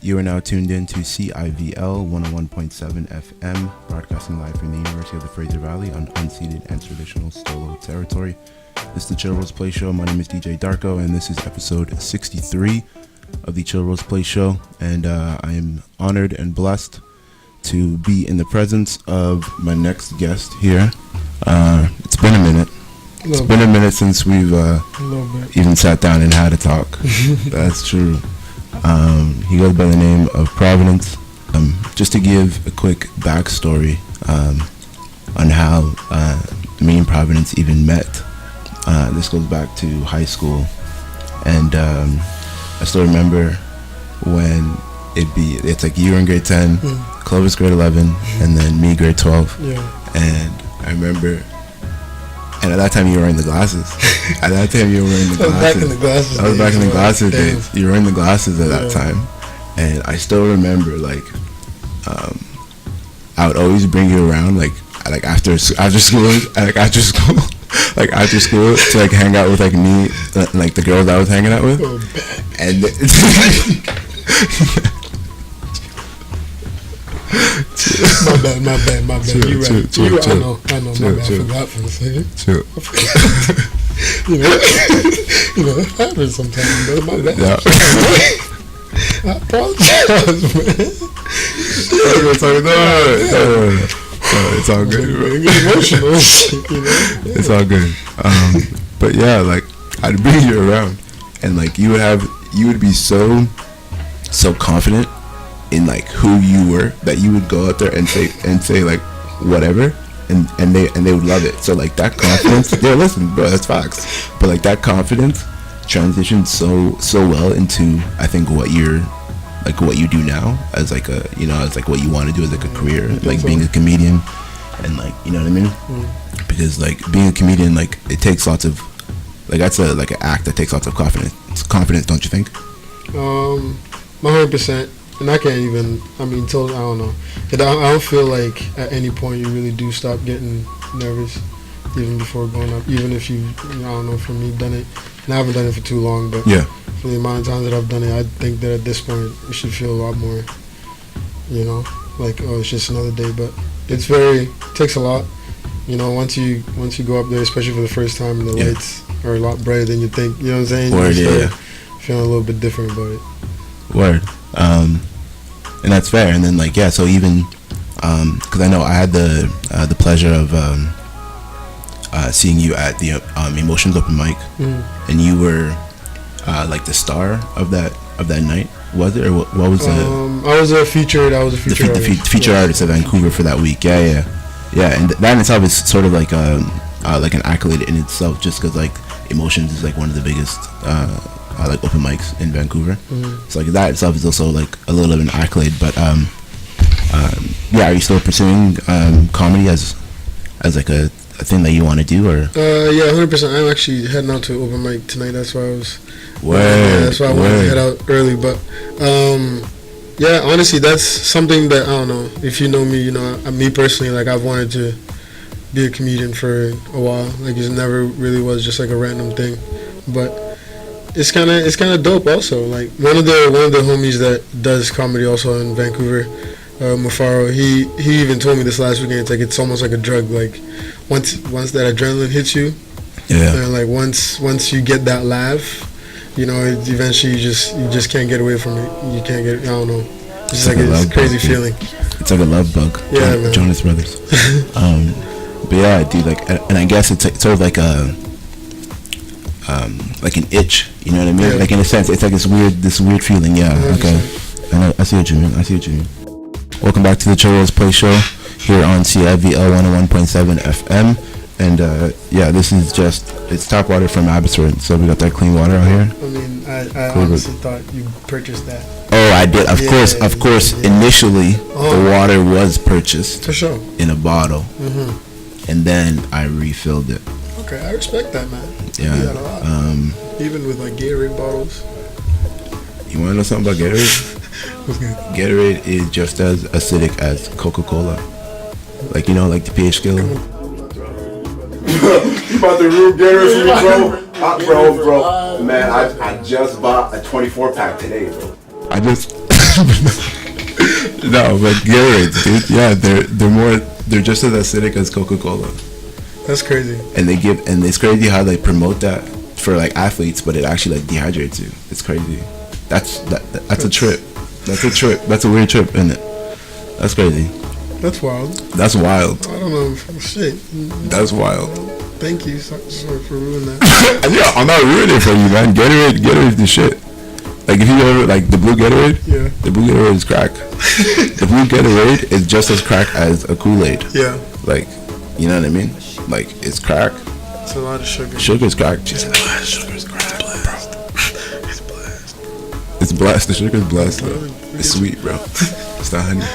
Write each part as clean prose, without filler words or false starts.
You are now tuned in to CIVL 101.7 FM, broadcasting live from the University of the Fraser Valley on unceded and traditional Stolo territory. This is the Chill Rose Play Show. My name is DJ Darko, and this is episode 63 of the Chill Rose Play Show. And I am honored and blessed to be in the presence of my next guest here. It's been a minute. It's been a minute since we've even sat down and had a talk. That's true. He goes by the name of Providence. Just to give a quick backstory on how me and Providence even met. This goes back to high school, and I still remember when it's like you were in grade 10, Clovis grade 11, and then me grade 12. Yeah. And I remember, and at that time you were wearing the glasses. At that time you were wearing the glasses. I was back in the glasses days. You were wearing the glasses at that time. And I still remember, like, I would always bring you around, like after school, to like hang out with like me, like the girls I was hanging out with, and my bad. You're right. I know. My bad. I forgot for a second. You know, it happens sometimes, but my bad. Yeah. I apologize, man. It's all good. It's all good. But yeah, like I'd bring you around, and like you would be so confident in like who you were that you would go out there and say like whatever, and they would love it. So like that confidence, yeah, listen, bro, that's facts. But like that confidence transitioned so well into I think what you do now as like a, you know, as like what you want to do as like a career, like being a comedian, and like, you know what I mean? Because like being a comedian, like it takes lots of, like that's an act that takes lots of confidence, don't you think? 100%. And I can't even, I don't know. I don't feel like at any point you really do stop getting nervous, even before going up, even if I don't know, for me, done it, and I haven't done it for too long, but yeah, for the amount of times that I've done it, I think that at this point it should feel a lot more, you know, like, oh, it's just another day. But it takes a lot, you know, once you go up there, especially for the first time, and the lights are a lot brighter than you think, you know what I'm saying? Word, yeah. Feeling a little bit different about it. Word. And that's fair. And then like, yeah, so even because I know I had the pleasure of seeing you at the Emotions open mic, and you were like the star of that night, was it, or what was I was a featured artist. Featured artist of Vancouver for that week. Yeah, and that in itself is sort of like an accolade in itself, just because like Emotions is like one of the biggest like open mics in Vancouver. So like that itself is also like a little of an accolade. But yeah, are you still pursuing comedy as like a thing that you want to do, or? Yeah, 100%. I'm actually heading out to open mic tonight. That's why I was. That's why I wanted to head out early. But yeah, honestly, that's something that I don't know. If you know me, you know me personally. Like I've wanted to be a comedian for a while. Like it never really was just like a random thing, but it's kind of dope. Also, like one of the homies that does comedy also in Vancouver, Mufaro, he even told me this last weekend. It's like it's almost like a drug. Like once that adrenaline hits you, and like once you get that laugh, you know, eventually you just can't get away from it. You can't get, I don't know. It's just like a crazy feeling. It's like a love bug. Yeah, man. Jonas Brothers. But yeah, dude, like, and I guess it's like, sort of like like an itch, you know what I mean? Yeah. Like in a sense, it's like this weird feeling. Yeah, 100%. Okay. I see what you mean. Welcome back to the Chill Rose Play Show here on CIVL 101.7 FM, and yeah, this is it's tap water from Abbotsford, so we got that clean water out here. I mean, I honestly thought you purchased that. Oh, I did. Of course. Yeah. Initially, the water was purchased for sure in a bottle, and then I refilled it. Okay, I respect that, man. Yeah. You got a lot. Even with like Gatorade bottles. You want to know something about Gatorade? Gatorade is just as acidic as Coca-Cola. Like, you know, like the pH scale. You about to ruin Gatorade for me, bro? Man, I just bought a 24 pack today, bro. I just No, but Gatorades, dude. Yeah, they're just as acidic as Coca-Cola. That's crazy. And it's crazy how they promote that for like athletes, but it actually like dehydrates you. It's crazy. That's a trip. That's a trip. That's a weird trip, isn't it? That's crazy. That's wild. That's wild. I don't know. Shit. That's wild. Thank you. Sorry for ruining that. Yeah, I'm not ruining it for you, man. Gatorade's the shit. Like if you ever like the blue Gatorade, yeah, the blue Gatorade is crack. The blue Gatorade is just as crack as a Kool-Aid. Yeah. Like, you know what I mean? Like it's crack. It's a lot of sugar. Sugar's crack. Just a lot of sugar's crack, bro. It's blessed. It's blessed. The sugar's blessed, though. It's sweet, bro. It's not honey.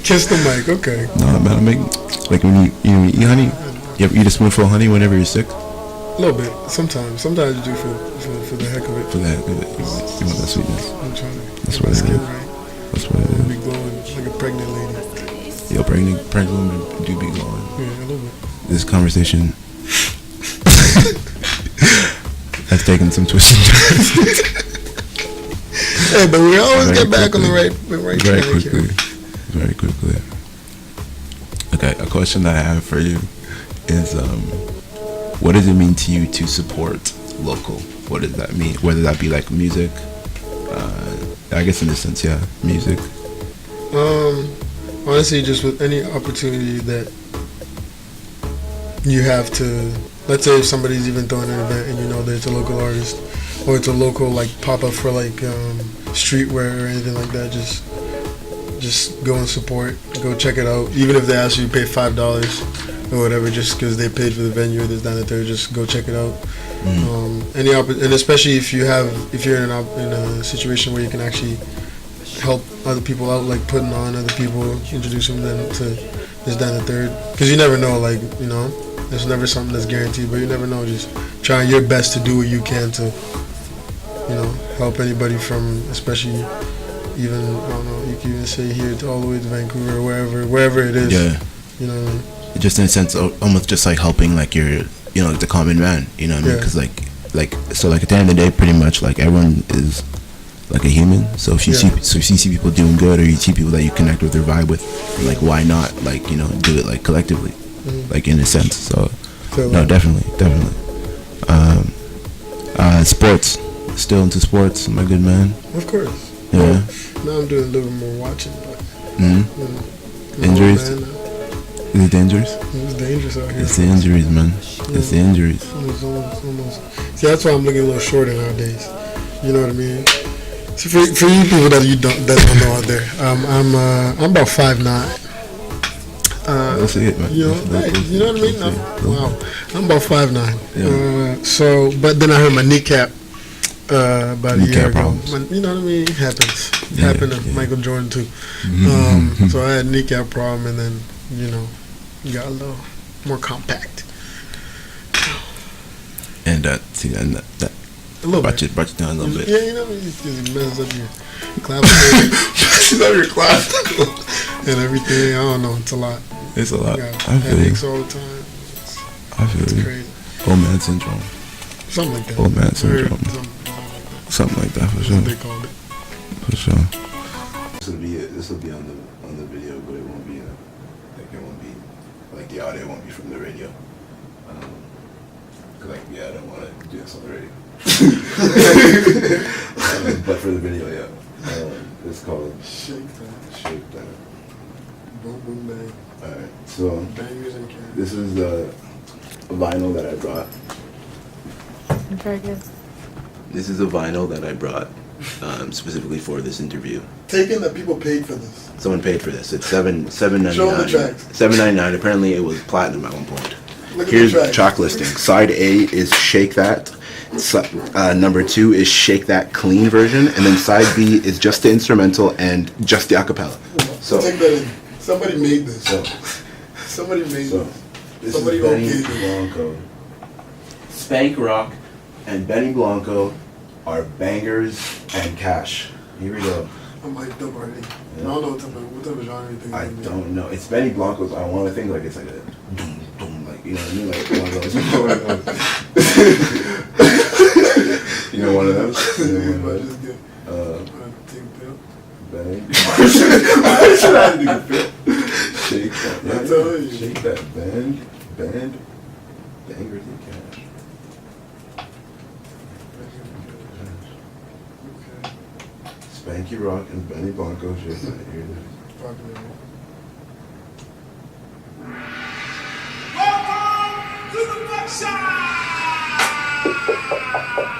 Kiss the mic, okay. No, man, I make like when you eat honey. You ever eat a spoonful of honey whenever you're sick? A little bit. Sometimes you do for the heck of it. For the heck of it, you want that sweetness. I'm trying to. That's what it is. Right. That's what it is. Be glowing like a pregnant lady. Yo, pregnant women do be glowing. Yeah, a little bit. This conversation has taken some twists and turns. Hey, but we always get back on the right very track quickly. here. Very quickly. Okay, a question that I have for you is, what does it mean to you to support local? What does that mean? Whether that be like music, I guess in this sense, yeah, music. Honestly, just with any opportunity that you have to, let's say if somebody's even throwing an event and you know that it's a local artist or it's a local like pop-up for like streetwear or anything like that, just go and support, go check it out. Even if they ask you to pay $5 or whatever, just because they paid for the venue or this, down that there, just go check it out. And especially if you're in a situation where you can actually help other people out, like putting on other people, introducing them to this, down the third, because you never know, like, you know, there's never something that's guaranteed, but you never know. Just trying your best to do what you can to, you know, help anybody from, especially even, I don't know, you can even say here to all the way to Vancouver or wherever it is. Yeah. You know what I mean? Just in a sense, almost just like helping like your, you know, like the common man, you know what I mean? Because so at the end of the day, pretty much like everyone is like a human. So if you see people doing good, or you see people that you connect with or vibe with, like why not, like, you know, do it like collectively, like in a sense. So no, definitely. Sports, still into sports, my good man. Of course. Yeah. Now I'm doing a little more watching, but injuries. Is it dangerous? It's dangerous out here. It's the injuries, man. It's the injuries. Almost. See, that's why I'm looking a little shorter nowadays. You know what I mean? So for you people that don't know out there, I'm about 5'9". That's it, man. You know what I mean? Wow, I'm about 5'9". Yeah. So, but then I hurt my kneecap about a year ago. Problems. You know what I mean? It happens. It happened to Michael Jordan too. So I had a kneecap problem, and then, you know, got a little more compact. And that a little brought you down a little bit. Yeah, you know, it messes up your clavicle. Messes up your clavicle and everything. I don't know. It's a lot. It's a lot. I feel you. all the time. I feel It's you. crazy. Old man syndrome. Something like that. Old man syndrome. Something like that, for sure. They called it. For sure. This will be on the video, but it won't be the audio won't be from the radio. I don't want to do this on the radio. But for the video, yeah. It's called Shake That. Boom, boom, bang. Alright, so Bangers and cans. this is the vinyl that I brought. Very good. This is a vinyl that I brought specifically for this interview. Taking that people paid for this. Someone paid for this. It's $7.99. Show the tracks. $7.99. Apparently, it was platinum at one point. Look at Here's the the tracks. track listing. Side A is Shake That. Number 2 is Shake That Clean version, and then side B is just the instrumental and just the acapella. So take that in. Somebody made this. Somebody made So this. this Somebody is Benny okayed this. Blanco. Spank Rock and Benny Blanco are bangers and cash. Here we go. I'm hyped up already. Yeah. I don't know what type of genre you think. I don't know. It's Benny Blanco's. I want to think like it's like a doom doom, like, you know what I mean, like one of those. You know, one of just get take a pill. Bang. Why should I take a pill? Shake that. I tell you. Shake that. Band. Bangers and cash. Okay. Spanky Rock and Benny Blanco. Shake that. Here it is. Popular.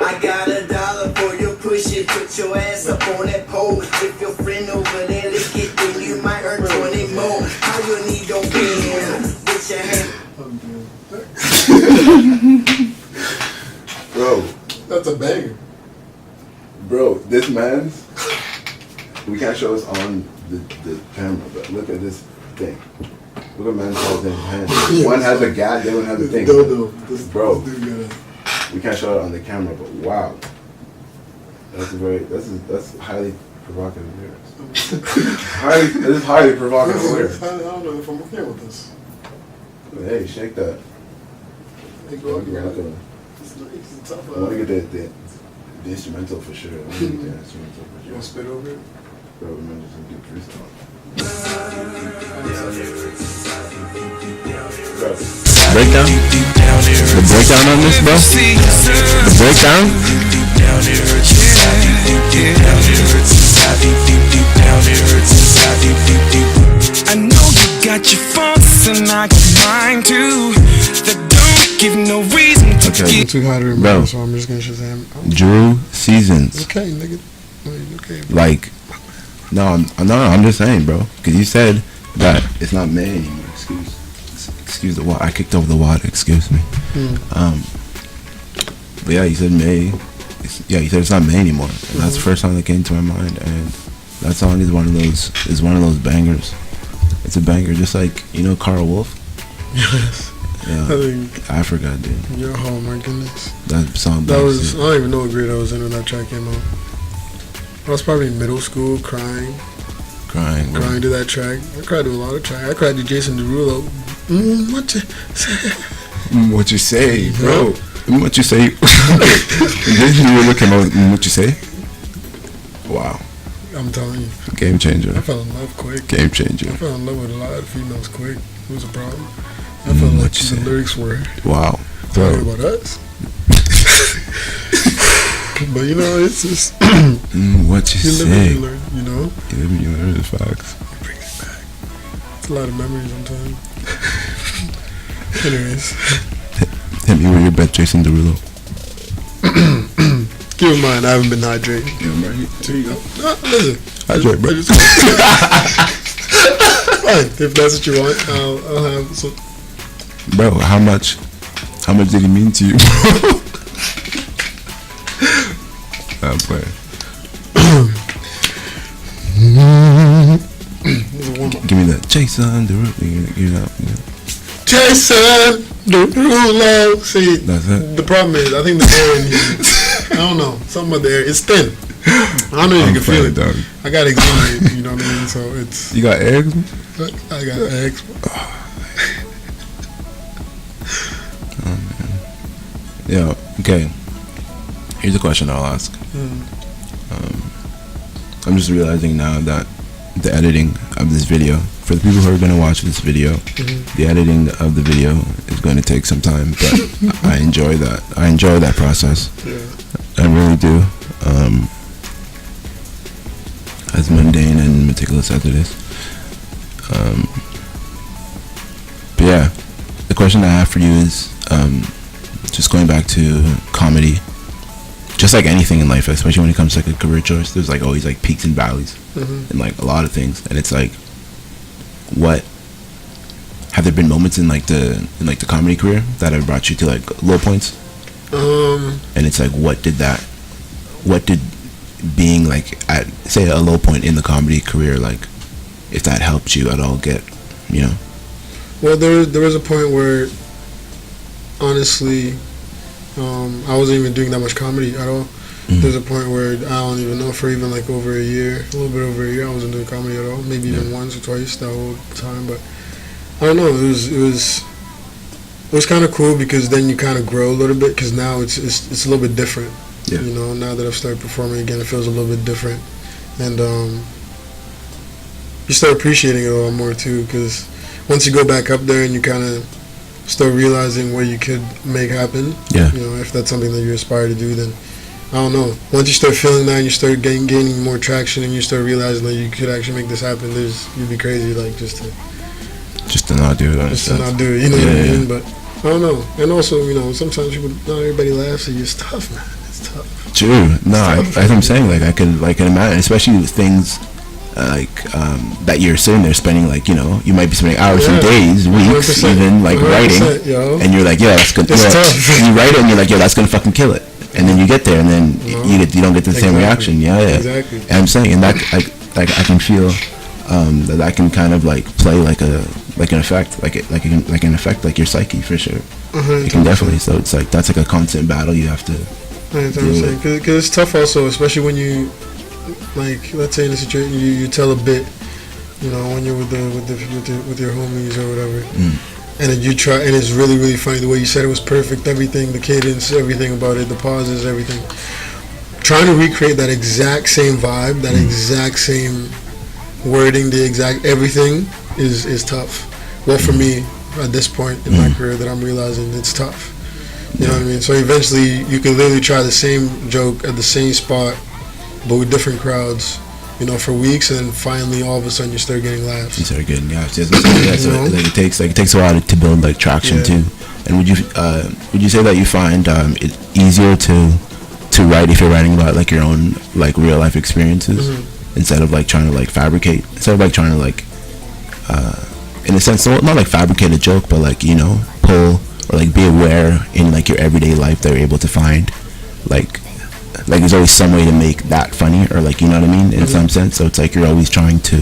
I got $1 for your push it, put your ass up on that pole. If your friend over there lick it, then you might earn 20 more. How you need your pen with your hand? Bro. That's a banger. Bro, this man's. We can't show us on the camera, but look at this thing. Look at man's whole thing. Yeah, one has a gad, the other one has a thing. Bro. We can't show it on the camera, but wow. That's highly provocative lyrics. This is highly provocative lyrics. I don't know if I'm okay with this. Hey, shake that. Hey, I go want to get the instrumental for sure. I want to get the instrumental for You sure. want to spit over it? Bro, man, just do freestyle. Bro. Breakdown? The breakdown on this, bro? The breakdown? I know you got your faults and I got mine too. That don't give no reason to Okay. I'm too high to remember, Bro. so I'm just gonna Shazam. Drew Seasons. Okay, nigga. Okay. Like, I'm just saying, bro. Because you said that it's not May anymore. Excuse the water. I kicked over the water. Excuse me. But yeah, you said May. You said it's not May anymore. And that's the first song that came to my mind. And that song is one of those bangers. It's a banger, just like Carl Wolf. Yes. Yeah. I think Africa, dude. oh my goodness. That song. That was. I don't even know what grade I was in when that track came out. I was probably in middle school, crying to that track. I cried to a lot of tracks. I cried to Jason Derulo. What you say? What you say, bro? What you say? Jason Derulo came out. What you say? Wow. I'm telling you. Game changer. I fell in love quick. Game changer. I fell in love with a lot of females quick. It was a problem. I felt like the lyrics were wow. talking about us. But it's just what you live say. and you learn, You live and you learn the facts. Bring it back. It's a lot of memories sometimes. Anyways. Hit me with your bet, Jason Derulo. Keep in mind, I haven't been hydrating. Yeah, right. There you go. No, listen. Hydrate, bro. Fine. If that's what you want, I'll have some. Bro, how much did he mean to you? I'm playing. Give me that Jason Derulo. Jason Derulo. See, That's it. the problem is, I think the air in here, I don't know, something about the air, it's thin. I don't know if you can feel it. Dog. I got eczema, you know what I mean? So it's, You got eggs? I got eggs. Oh man. Yeah. Okay. Here's a question I'll ask. I'm just realizing now that the editing of this video, for the people who are going to watch this video, the editing of the video is going to take some time, but I enjoy that. I enjoy that process. Yeah. I really do. As mundane and meticulous as it is. But yeah, the question I have for you is just going back to comedy. Just like anything in life, especially when it comes to like a career choice, there's like always like peaks and valleys in like a lot of things, and it's like, what have there been moments in like the comedy career that have brought you to like low points? And it's like, what did being like at say a low point in the comedy career, like if that helped you at all get, Well, there was a point where, honestly, I wasn't even doing that much comedy at all. There's a point where I don't even know, for even like over a year, a little bit over a year, I wasn't doing comedy at all. Maybe even once or twice that whole time. But I don't know. It was kind of cool because then you kind of grow a little bit, because now it's a little bit different. Yeah. You know, now that I've started performing again, it feels a little bit different, and you start appreciating it a lot more too. Because once you go back up there and you kind of start realizing what you could make happen, Yeah. you know, if that's something that you aspire to do, then I don't know. Once you start feeling that and you start gaining more traction and you start realizing that you could actually make this happen, you'd be crazy, like, just to not do it. just to not do it, you know what I mean? But I don't know. And also, you know, sometimes not everybody laughs at your stuff, man. It's tough. True. No, that's what I'm saying. Like, I could imagine, especially with things that you're sitting there spending, like, you know, you might be spending hours and days, weeks, 100%, even, like, writing, yo. and you're like, yeah, that's good. It's tough. You write it, and you're like, yeah, that's gonna fucking kill it. And then you get there, and then you don't get the same reaction. Yeah. Exactly. And I'm saying, and that, like I can feel that can kind of like play like an effect, like an effect, like your psyche for sure. It can definitely. So it's like that's like a constant battle you have to. That's what I'm saying. Because it's tough also, especially when you, like, let's say in a situation you tell a bit, you know, when you're with your homies or whatever, and then you try, and it's really, really funny. The way you said it was perfect. Everything, the cadence, everything about it, the pauses, everything. Trying to recreate that exact same vibe, that exact same wording, the exact everything is tough. Well, for me at this point in my career, that I'm realizing it's tough. You know what I mean? So eventually, you can literally try the same joke at the same spot, but with different crowds, you know, for weeks, and then finally, all of a sudden, you start getting laughs. You start getting laughs. So like it takes a while to build like traction too. And would you say that you find it easier to write if you're writing about like your own like real life experiences instead of like trying to like fabricate, instead of like trying to like in a sense, not like fabricate a joke, but like, you know, pull or like be aware in like your everyday life that you're able to find like there's always some way to make that funny, or like, you know what I mean, in some sense. So it's like you're always trying to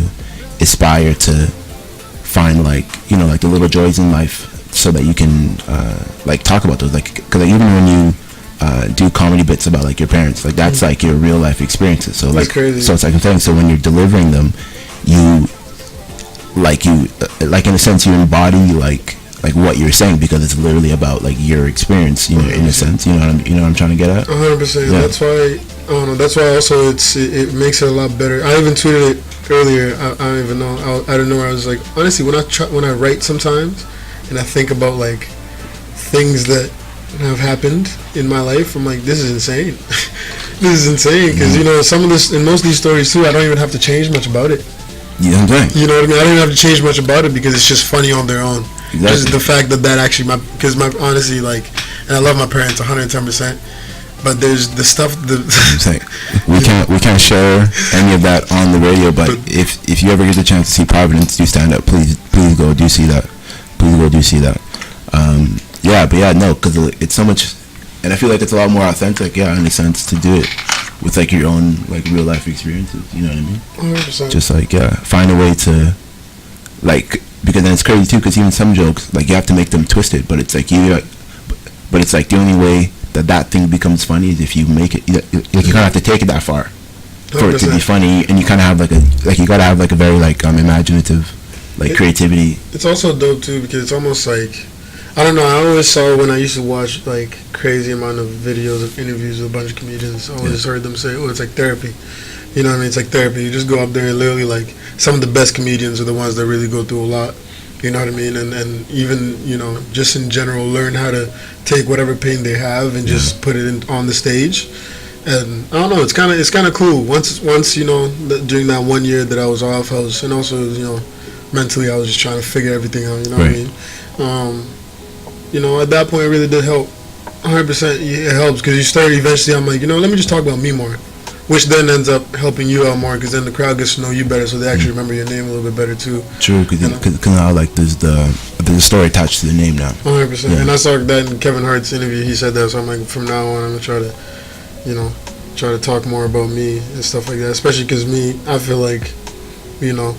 aspire to find like, you know, like the little joys in life so that you can like talk about those, like, because like, even when you do comedy bits about like your parents, like that's like your real life experiences. So like, so it's like I'm saying, so when you're delivering them, you like in a sense you embody like what you're saying, because it's literally about like your experience, you know, in a sense, you know what I'm trying to get at. 100%. Yeah. That's why that's why also it makes it a lot better. I even tweeted it earlier. I don't even know. I don't know where I was like, honestly, when I write sometimes and I think about like things that have happened in my life, I'm like, this is insane. This is insane, because you know, some of this, in most of these stories too, I don't even have to change much about it. You know what I'm saying? You know what I mean? I don't even have to change much about it, because it's just funny on their own. Exactly. Just the fact that actually, because honestly, like, and I love my parents 110%, but there's the stuff that I'm saying, we can't share any of that on the radio, but if you ever get the chance to see Providence do stand up, please go do see that. Please go do see that. Because it's so much, and I feel like it's a lot more authentic, in a sense, to do it with like your own like real life experiences, you know what I mean? 100%. Just like find a way to like, because then it's crazy too, because even some jokes, like, you have to make them twisted, but it's like but it's like the only way that thing becomes funny is if you make it, like, you kind of have to take it that far for 100%. it to be funny, and you kind of have you gotta have like a very like imaginative like creativity. It's also dope too, because it's almost like, I don't know, I always saw, when I used to watch like crazy amount of videos of interviews with a bunch of comedians, I always heard them say, oh, it's like therapy. You know what I mean? It's like therapy. You just go up there and literally, like, some of the best comedians are the ones that really go through a lot. You know what I mean? And even, you know, just in general, learn how to take whatever pain they have and just put it on the stage. And I don't know, it's kind of cool. Once you know, during that 1 year that I was off, and also, you know, mentally I was just trying to figure everything out. You know what I mean? You know, at that point, it really did help. 100%, it helps, because you start eventually. I'm like, you know, let me just talk about me more, which then ends up helping you out more, because then the crowd gets to know you better, so they actually remember your name a little bit better too. True, because now like there's a story attached to the name now. 100%. And I saw that in Kevin Hart's interview. He said that, so I'm like, from now on, I'm gonna try to, you know, talk more about me and stuff like that. Especially because I feel like, you know,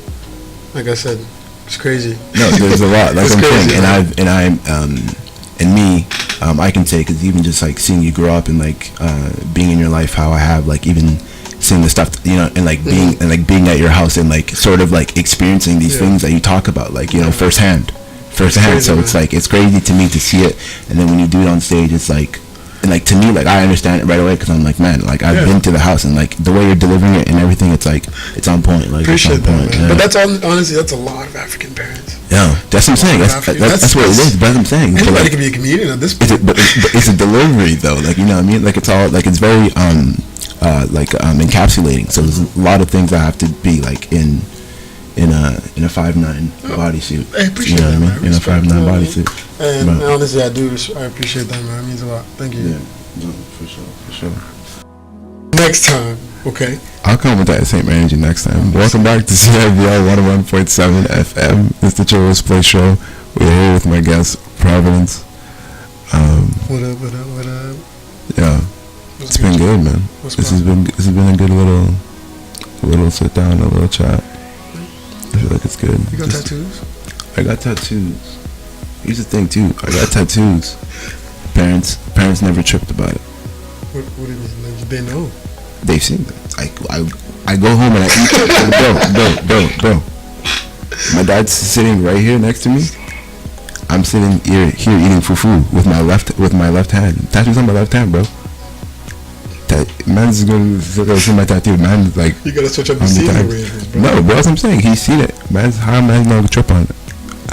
like I said, it's crazy. No, there's a lot. That's what I'm saying. I can say, because even just like seeing you grow up and like being in your life, how I have like even seeing the stuff, you know, and like being at your house and like sort of like experiencing these things that you talk about, like, you know, firsthand. Crazy, so it's like, it's crazy to me to see it, and then when you do it on stage, it's like and like to me, like I understand it right away because I'm like, man, like I've been to the house and like the way you're delivering it and everything, it's like it's on point. Like Appreciate it's on point. that, man. Yeah. But that's honestly, that's a lot of African parents. Yeah, that's what I'm saying. That's what it is. That's what I'm saying. Anybody like, can be a comedian at this point. but it's a delivery though. Like you know what I mean? Like it's all like it's very encapsulating. So there's a lot of things that have to be like in a 5'9" bodysuit. I appreciate you know that, what I mean? man. In a 5'9" bodysuit. And Right. honestly, I appreciate that, man. It means a lot. Thank you. Yeah, no, for sure. Next time, okay? I'll come with that same energy next time. Welcome back to CIVL 101.7 FM. It's the Chillers Play Show. We're here with my guest, Providence. What up? Yeah, it's been good, man. This has been a good little sit down, a little chat. I feel like it's good. You got tattoos? I got tattoos. Here's the thing too. I got tattoos. Parents never tripped about it. What do you mean? Like, they know? They've seen them. I go home and I eat. Bro. My dad's sitting right here next to me. I'm sitting here eating fufu with my left hand. Tattoos on my left hand, bro. Man's gonna see my tattoo. Man's like, You gotta switch up the seating arrangements, bro. no, bro. That's what I'm saying. He's seen it. Man's not gonna trip on it.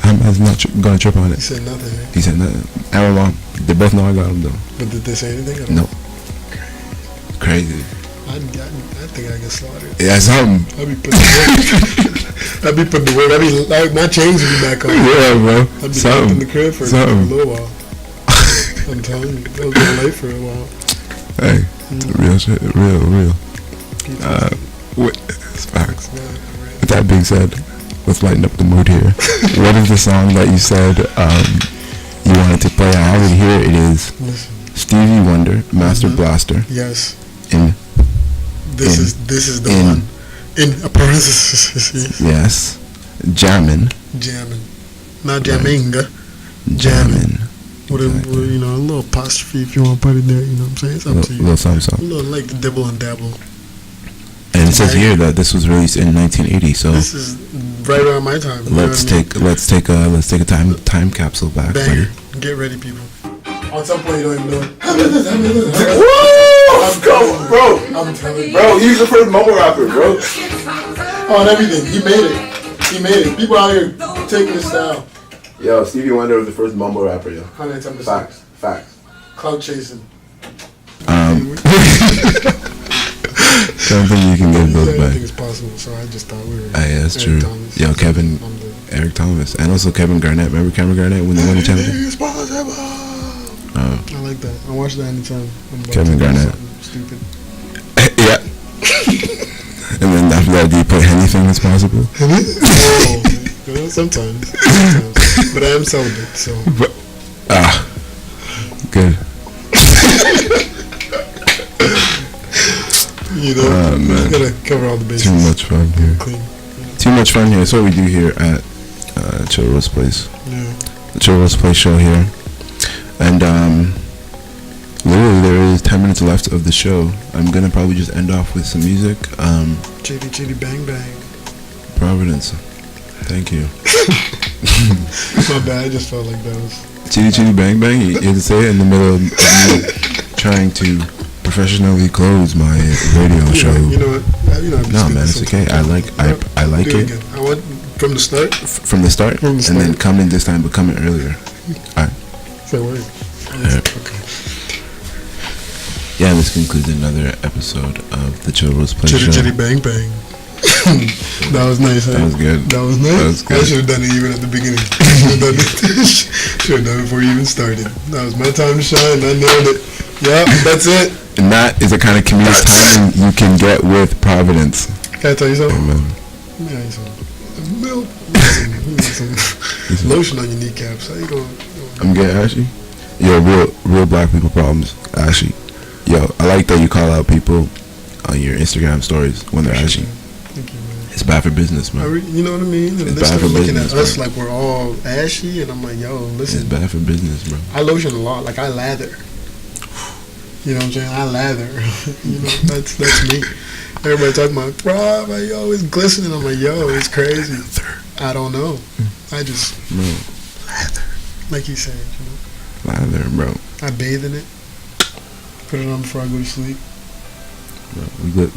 How man's not gonna trip on He it? said nothing, right? He said nothing. I don't know. They both know I got him though. But did they say anything? No. Crazy. I think I get slaughtered. Yeah, something. I'll be putting the work. My chains will be back on. Yeah, bro. I'll be locked in the crib for a Something. little while. I'm telling you, I was going late for a while. Hey, real shit. Real. It's facts. With that being said, let's lighten up the mood here. What is the song that you said you wanted to play? I already hear it. It is Listen, Stevie Wonder, Master Blaster. yes, In this is the one. In a parenthesis, yes, Jammin'. jamming, not jamming, jamming. With a little apostrophe if you want to put it there. You know what I'm saying? It's up to you. Little song. A little like the dibble and dabble. And it says here that this was released in 1980. So This is right around my time. You know let's what I mean? take a time capsule back. Banger. Get ready, people. On some point, you don't even know it. Woo! Bro, I'm telling you. bro, he's the first mumble rapper, bro. On everything. He made it. People out here taking his style. Yo, Stevie Wonder was the first mumble rapper, yo. 110%. Facts. Cloud chasing. Don't think you can get those Anything back. is possible, so I just thought we were. Yeah, that's Eric true. Thomas. Yo, Eric Thomas, and also Kevin Garnett. Remember Kevin Garnett when they won the championship? It's possible. I like that. I watch that anytime. I'm about Kevin to do Garnett. something Stupid. Yeah. And then after that, do you put anything is possible? Sometimes. But I am celibate, so. Good. You know, you gotta cover all the bases. Too much fun here. Clean. Too much fun here. That's what we do here at Chill Rose Place. Yeah. The Chill Rose Place show here. And literally there is 10 minutes left of the show. I'm gonna probably just end off with some music. Chitty chitty bang bang. Providence. Thank you. My bad, I just felt like that was. Chitty chitty bang bang. You had to say it in the middle of me trying to professionally close my radio show. You know what? No, man, it's okay. I like Do it. again. I want from the start. From the start, From the and then start. come in this time, but come in earlier. Alright. Say word. Yeah. Okay. Yeah, this concludes another episode of the Chill Rose Play Chitty Show. chitty bang bang. That was nice. That was good. That was nice. That was good. I should have done it even at the beginning. Should have done it before you even started. That was my time to shine. I nailed it. Yeah, that's it. And that is the kind of comedic timing you can get with Providence. Can I tell you something? Amen. Yeah, you some milk. You need some lotion on your kneecaps. How you going? I'm getting ashy. Yo, real black people problems. Ashy. Yo, I like that you call out people on your Instagram stories when they're ashy. Thank you, man. It's bad for business, man. You know what I mean? And It's they bad start for looking business, at us man. like we're all ashy, and I'm like, yo, It's listen. bad for business, bro. I lotion a lot. Like, I lather. You know what I'm saying? I lather. You know, that's me. Everybody talking about, bro, like, yo, it's glistening. I'm like, yo, it's crazy. I don't know. I just Bro, lather, like he said. You know, lather, bro. I bathe in it. Put it on before I go to sleep.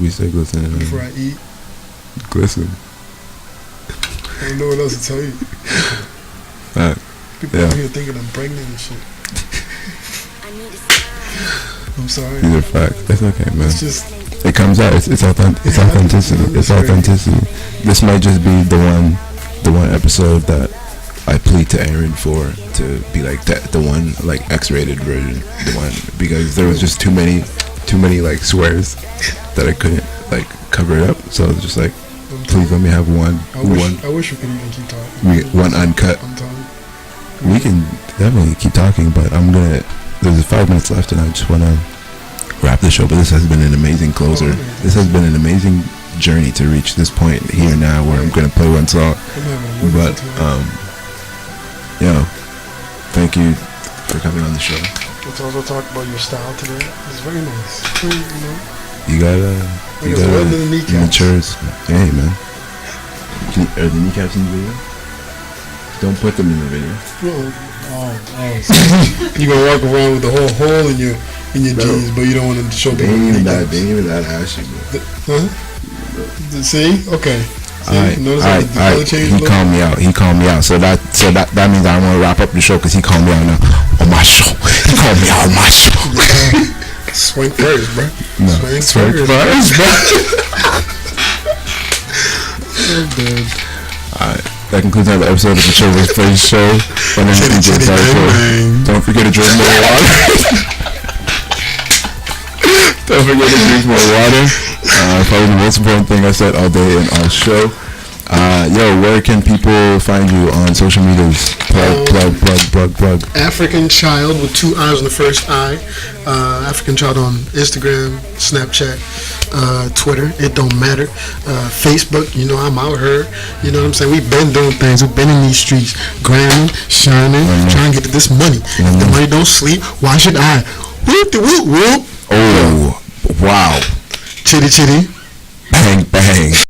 We say glisten. Before I eat. Glisten. I don't know what else to tell you. People out here thinking I'm pregnant and shit. I'm sorry. These are facts. It's okay, man. It's just, it comes out. It's authenticity. It's authenticity. This might just be the one episode that I plead to Aaron for to be like the one like X-rated version, the one, because there was just too many like swears that I couldn't like cover it up. So it's just like, please let me have one. I wish we could even keep talking. One uncut. I'm talking. We can definitely keep talking, but there's 5 minutes left, and I just want to wrap the show. But this has been an amazing closer. This has been an amazing journey to reach this point here now, where I'm gonna play one song. But thank you for coming on the show. Let's also talk about your style today. It's very nice. You gotta mature. Hey, man. Are the kneecaps in the video? Don't put them in the video. You gonna walk around with the whole hole in your jeans, but you don't want to show They people. ain't even that ashy, bro. Huh? See? Okay. Alright. He called me out. So that means I'm gonna wrap up the show, because he called me out now on my show. He called me out on my show. Swing first, bro. No, Swing first, bro. Alright. That concludes another episode of the Children's Place Show. My name is DJ Darko. Don't forget to drink more water. Don't forget to drink more water. Probably the most important thing I said all day and all show. Where can people find you on social medias? Plug. African Child with 2 eyes on the first eye. African Child on Instagram, Snapchat, Twitter. It don't matter. Facebook. You know I'm out here. You know what I'm saying? We've been doing things. We've been in these streets, grinding, shining, trying to get to this money. If the money don't sleep, why should I? Whoop. Oh, wow. Chitty. Bang.